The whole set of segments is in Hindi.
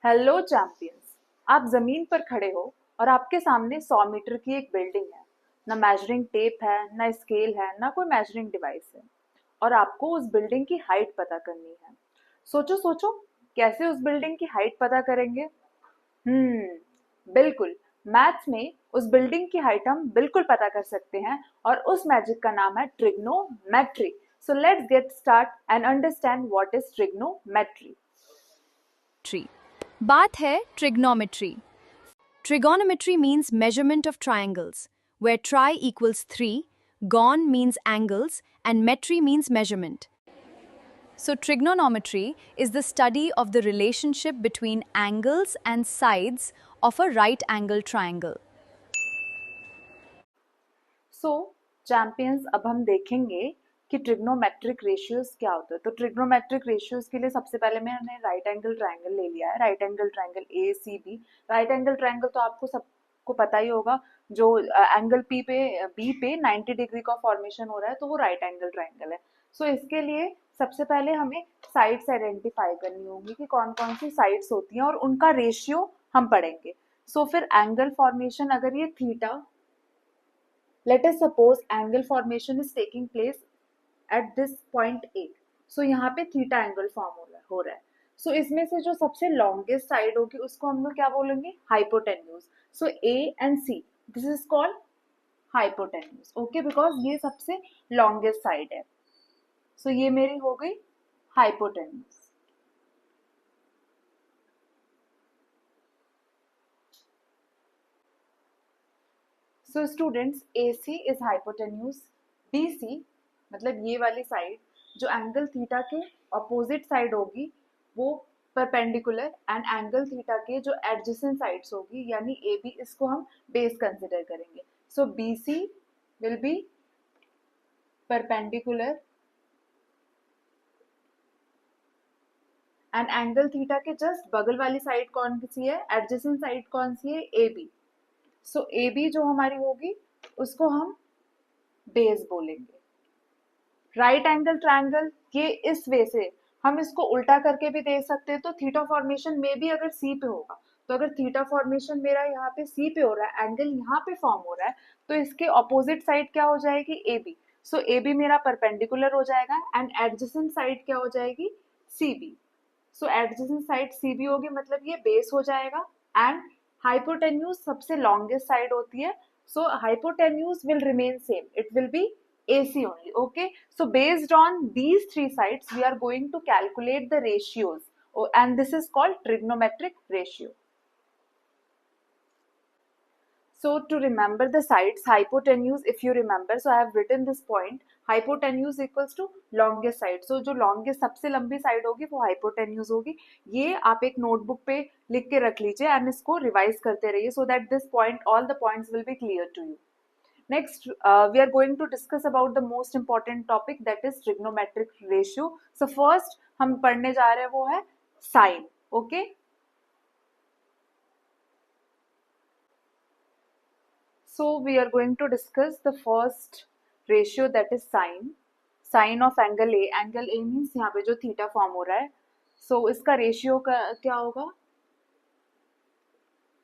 Hello champions. आप जमीन पर खड़े हो और आपके सामने 100 मीटर की एक बिल्डिंग है। ना मेजरिंग टेप है, ना स्केल है, ना कोई मेजरिंग डिवाइस है। और आपको उस बिल्डिंग की हाइट पता करनी है। सोचो सोचो, कैसे उस बिल्डिंग की हाइट पता करेंगे? बिल्कुल। मैथ्स में उस बिल्डिंग की हाइट हम बिल्कुल पता कर सकते हैं और उस मैजिक का नाम है trigonometry. So let's get start and understand what is trigonometry. Tree. बात है trigonometry. Trigonometry means measurement of triangles, where tri equals 3, gon means angles, and metry means measurement. So, trigonometry is the study of the relationship between angles and sides of a right angle triangle. So champions, अब हम देखेंगे कि ट्रिग्नोमेट्रिक रेशियोज क्या होता है। तो ट्रिग्नोमेट्रिक रेशियोज के लिए सबसे पहले मैंने राइट एंगल ट्रायंगल ले लिया है। Right angle triangle A C B. Right angle triangle तो आपको सबको पता ही होगा। जो एंगल बी पे 90 डिग्री का फॉर्मेशन हो रहा है, तो वो राइट एंगल ट्रायंगल है। सो इसके लिए सबसे पहले हमें साइड्स आइडेंटिफाई करनी होगी कि कौन कौन सी साइड्स होती हैं और उनका रेशियो हम पढ़ेंगे। सो फिर एंगल फॉर्मेशन, अगर ये theta, let us suppose angle formation is taking place at this point A. So यहाँ पे थीटा एंगल फॉर्म हो रहा है। So इसमें से जो सबसे लॉन्गेस्ट साइड होगी उसको हम लोग क्या बोलेंगे? Hypotenuse. So A and C, this is called hypotenuse. Okay, because ये सबसे लॉन्गेस्ट साइड है। So ये मेरी हो गई hypotenuse. So students, AC is hypotenuse. BC मतलब ये वाली साइड जो एंगल थीटा के अपोजिट साइड होगी वो परपेंडिकुलर, एंड एंगल थीटा के जो एडजेसेंट साइड्स होगी यानी AB, इसको हम बेस कंसिडर करेंगे। सो BC will be perpendicular and angle theta के जस्ट बगल वाली साइड कौन सी है? एडजेसेंट साइड कौन सी है? AB। सो AB जो हमारी होगी उसको हम बेस बोलेंगे। राइट एंगल ट्रायंगल के इस वे से हम इसको उल्टा करके भी देख सकते हैं। तो थीटा फॉर्मेशन में भी अगर सी पे होगा, तो अगर थीटा फॉर्मेशन मेरा यहाँ पे सी पे हो रहा है, एंगल यहाँ पे फॉर्म हो रहा है, तो इसके ऑपोजिट साइड क्या हो जाएगी? A B. So A B मेरा परपेंडिकुलर हो जाएगा एंड एडजेसेंट साइड क्या हो जाएगी? C B. So adjacent side C B होगी, मतलब ये बेस हो जाएगा। एंड हाइपोटेन्यूज सबसे लॉन्गेस्ट साइड होती है, so hypotenuse will remain same, it will be AC only. Okay, so based on these three sides we are going to calculate the ratios. Oh, and this is called trigonometric ratio. So to remember the sides, hypotenuse, if you remember, so I have written this point, hypotenuse equals to longest side. So जो longest सबसे लंबी साइड होगी वो hypotenuse होगी। ये आप एक नोटबुक पे लिख के रख लीजिए एंड इसको रिवाइज करते रहिए, so that this point, all the points will be clear to you. Next, we are going to discuss about the most important topic, that is trigonometric ratio. So first हम पढ़ने जा रहे हैं वो है sine. Okay. So we are going to discuss the first ratio, that is sine. Sine of angle A. Angle A means यहाँ पे जो theta form हो रहा है, so इसका ratio का क्या होगा?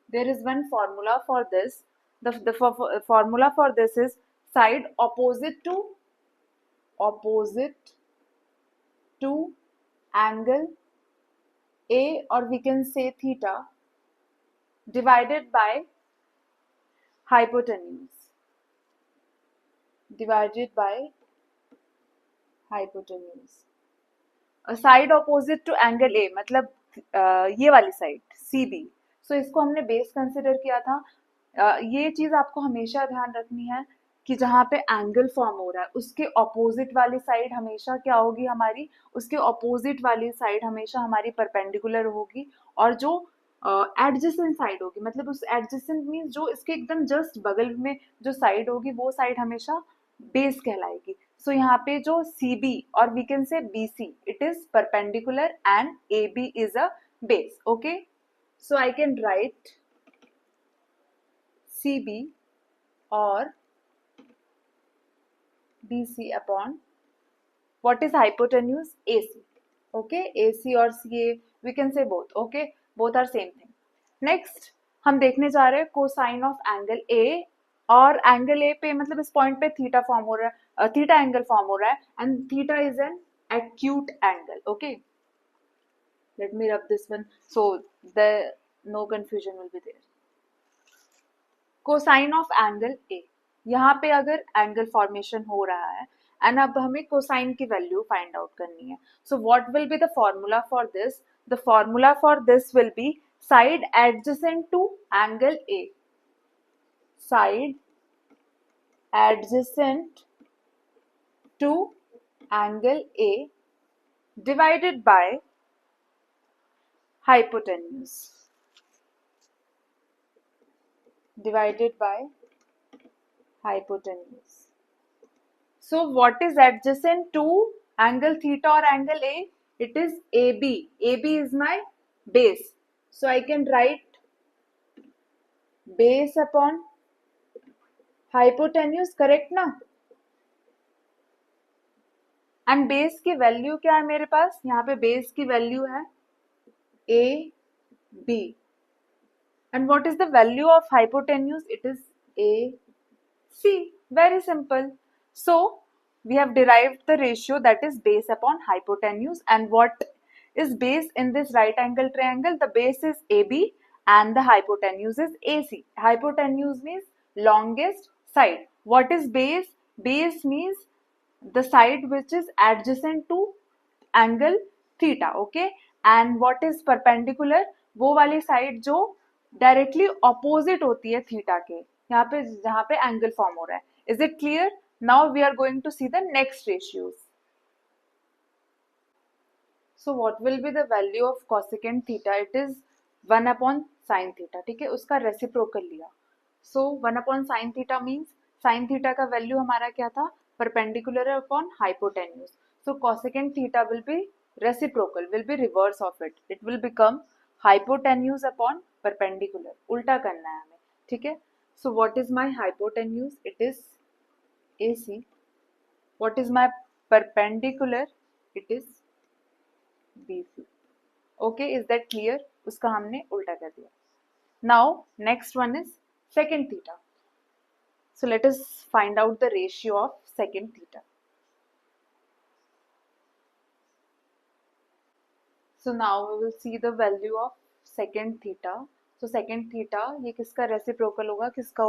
There is one formula for this. The formula for this is side opposite to angle A, or we can say theta, divided by hypotenuse. Divided by hypotenuse. Side opposite to angle A मतलब ये वाली साइड CB। सो इसको हमने बेस कंसिडर किया था। ये चीज आपको हमेशा ध्यान रखनी है कि जहाँ पे एंगल फॉर्म हो रहा है उसके ऑपोजिट वाली साइड हमेशा क्या होगी हमारी? उसके ऑपोजिट वाली साइड हमेशा हमारी परपेंडिकुलर होगी। और जो एडजेसेंट साइड होगी, मतलब उस एडजेसेंट मीन्स जो इसके एकदम जस्ट बगल में जो साइड होगी, वो साइड हमेशा बेस कहलाएगी। सो यहाँ पे जो CB और we can say BC, it is perpendicular and AB is a base. Okay, so I can write CB और BC upon what is hypotenuse? AC. Okay, AC or CA, we can say both. Okay, both are same thing. Next हम देखने जा रहे हैं कोसाइन ऑफ एंगल ए, और एंगल ए पे मतलब इस पॉइंट पे थीटा फॉर्म हो रहा है, थीटा एंगल फॉर्म हो रहा है, and theta is an acute angle. Okay, let me rub this one so the no confusion will be there. Cosine of angle A, यहाँ पे अगर एंगल फॉर्मेशन हो रहा है एंड अब हमें कोसाइन की वैल्यू फाइंड आउट करनी है. So what will be the formula for this? The formula for this will be side adjacent to angle A, side adjacent to angle A divided by hypotenuse, divided by hypotenuse. So what is adjacent to angle theta or angle A? It is AB. AB is my base. So I can write base upon hypotenuse, correct ना? एंड बेस की वैल्यू क्या है मेरे पास? यहाँ पे बेस की वैल्यू है A B. And what is the value of hypotenuse? It is A C. Very simple. So we have derived the ratio that is base upon hypotenuse. And what is base in this right angle triangle? The base is AB and the hypotenuse is AC. Hypotenuse means longest side. What is base? Base means the side which is adjacent to angle theta. Okay, and what is perpendicular? वो वाली side जो directly opposite होती है theta के, यहाँ पे जहाँ पे angle form हो रहा है. Is it clear? Now we are going to see the next ratios. So what will be the value of cosecant theta? It is 1 upon sin theta. ठीक है, उसका रेसिप्रोकल लिया. So 1 upon sin theta means sin theta का वैल्यू हमारा क्या था? Perpendicular upon hypotenuse. So cosecant theta will be reciprocal, will be reverse of it. It will become hypotenuse upon perpendicular. उल्टा करना है हमें. ठीक है. So what is my hypotenuse? It is AC. What is my perpendicular? It is BC. Okay, is that clear? उसका हमने उल्टा कर दिया. Now next one is secant theta. So let us find out the ratio of secant theta. So now we will see the value of secant theta. So secant theta ये किसका रेसिप्रोकल होगा, किसका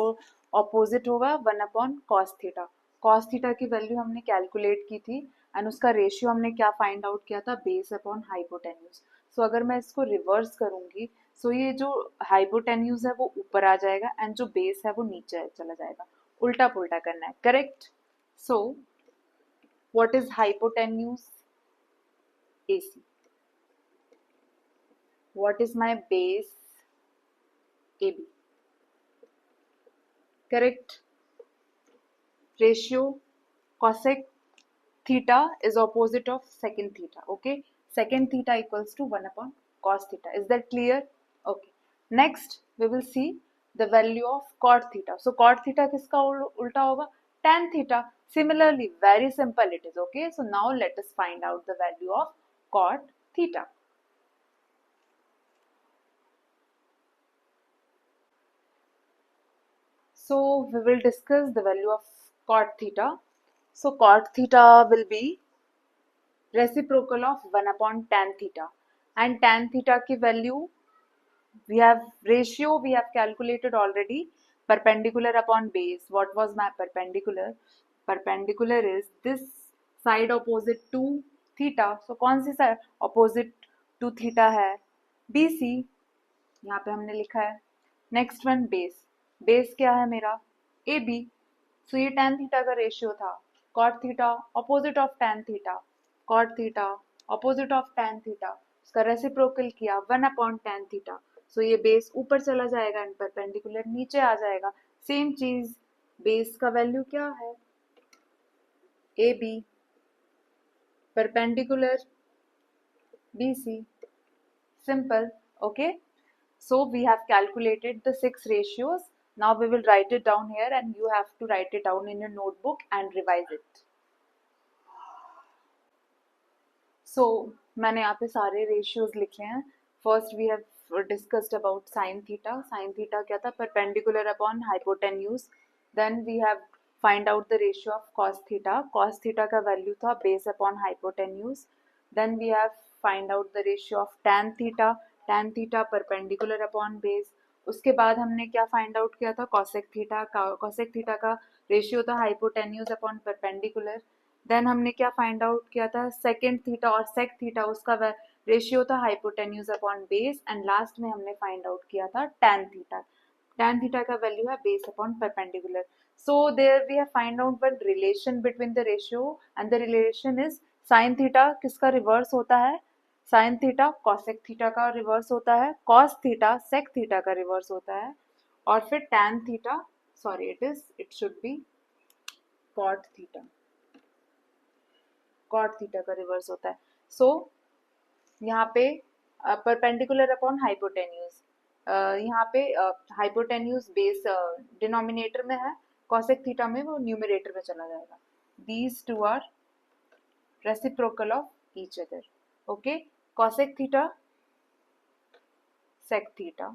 ऑपोजिट होगा? 1 upon cos theta. cos theta की वैल्यू हमने कैलकुलेट की थी एंड उसका रेशियो हमने क्या फाइंड आउट किया था? Base upon hypotenuse. सो अगर मैं इसको रिवर्स करूंगी, सो ये जो हाइपोटेन्यूज है वो ऊपर आ जाएगा एंड जो बेस है वो नीचे चला जाएगा. उल्टा पुल्टा करना है, correct? So what is hypotenuse? AC. What is my base? AB. Correct? Ratio cosec theta is opposite of secant theta. Okay, secant theta equals to 1 upon cos theta. Is that clear? Okay, next we will see the value of cot theta. So cot theta किसका उल्टा होगा? tan theta. Similarly, very simple it is. Okay, so now let us find out the value of cot theta. So we will discuss the value of cot theta. So cot theta will be reciprocal of 1 upon tan theta, and tan theta की value we have ratio we have calculated already. Perpendicular upon base. What was my perpendicular? Perpendicular is this side opposite to theta. So कौन सी side opposite to theta है? BC. यहाँ पे हमने लिखा है. Next one base. बेस क्या है मेरा? AB. सो ये tan थीटा का रेशियो था. cot theta opposite of tan theta. cot theta opposite of tan theta. उसका रेसिप्रोकल किया 1 अपॉन tan थीटा. सो ये बेस ऊपर चला जाएगा एंड परपेंडिकुलर नीचे आ जाएगा. सेम चीज बेस का वैल्यू क्या है? AB. Perpendicular BC. Simple. Okay. So we have calculated the 6 ratios. Now we will write it down here and you have to write it down in your notebook and revise it. So मैंने यहाँ पे सारे ratios लिखे हैं. First we have discussed about sin theta. Sin theta क्या था? Perpendicular upon hypotenuse. Then we have find out the ratio of cos theta. Cos theta का value था base upon hypotenuse. Then we have find out the ratio of tan theta. Tan theta perpendicular upon base. उसके बाद हमने क्या फाइंड आउट किया था? cosec theta का. cosec theta का रेशियो था hypotenuse upon perpendicular. देन हमने क्या फाइंड आउट किया था? सेकेंड थीटा और सेक थीटा, उसका रेशियो था hypotenuse upon base. And last में हमने फाइंड आउट किया था tan थीटा. tan थीटा का वैल्यू है base upon perpendicular. So there we have find out one relation between the ratio and the relation is sine theta किसका रिवर्स होता है? साइन थीटा कॉसेक थीटा का रिवर्स होता है. कॉस थीटा सेक थीटा का रिवर्स होता है. और फिर tan theta, sorry it should be cot theta. Cot theta का रिवर्स होता है. सो यहाँ पे परपेंडिकुलर अपॉन हाइपोटेन्यूज, यहाँ पे हाइपोटेन्यूज बेस डिनोमिनेटर में है, कॉसेक थीटा में वो न्यूमरेटर में चला जाएगा. These two are reciprocal of each other. Okay, cosec theta sec theta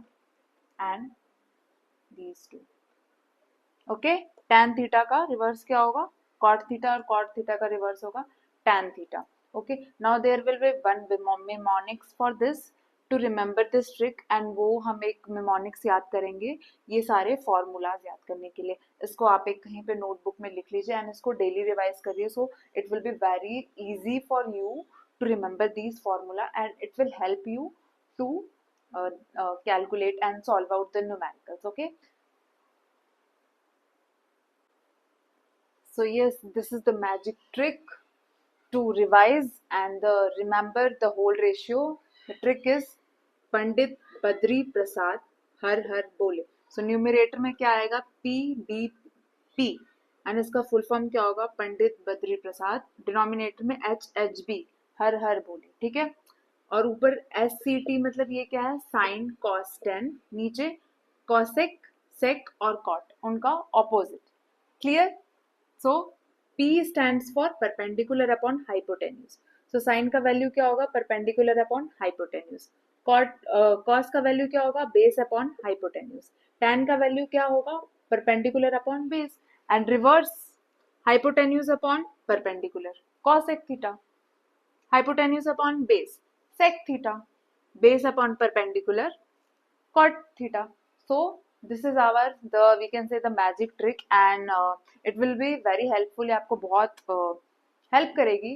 and these two. Okay, tan theta का रिवर्स क्या होगा? cot थीटा, और cot थीटा का रिवर्स होगा tan theta. Okay, now there will be one mnemonics for this to remember this trick. And वो हम एक mnemonics याद करेंगे ये सारे फॉर्मूलाज याद करने के लिए. इसको आप एक कहीं पे नोटबुक में लिख लीजिए एंड इसको डेली रिवाइज करिए. So it will be very easy for you to remember these formula and it will help you to calculate and solve out the numericals. Okay. So yes, this is the magic trick to revise and remember the whole ratio. The trick is Pandit Badri Prasad हर हर बोले. So numerator में क्या आएगा? PBP and इसका full form क्या होगा? पंडित बद्री प्रसाद. Denominator में HHB हर हर बोले. ठीक है. और ऊपर SCT मतलब ये क्या है? Sine cos tan. नीचे कॉसेक सेक और कॉट, उनका opposite. Clear? So P stands for perpendicular upon hypotenuse. So sin का वैल्यू क्या होगा? perpendicular upon hypotenuse. cos का वैल्यू क्या होगा? base upon hypotenuse. tan का वैल्यू क्या होगा? perpendicular upon base. And reverse hypotenuse upon perpendicular. cosec theta. hypotenuse upon base. sec theta. base upon perpendicular. cot theta. So this is our we can say the magic trick and it will be very helpful. आपको बहुत help करेगी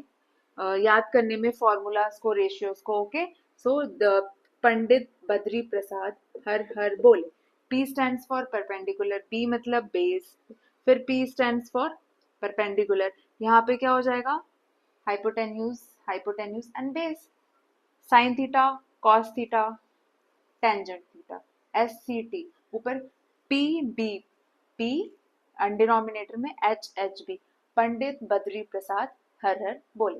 याद करने में formulas को, ratios को. Okay, so the Pandit Badri Prasad हर हर बोले. P stands for perpendicular. P मतलब base. फिर P stands for perpendicular. यहाँ पे क्या हो जाएगा? hypotenuse and base. sin theta, cos theta, tangent theta. SCT ऊपर PBP एंड डिनोमिनेटर में HHB. पंडित बद्री प्रसाद हर हर बोले.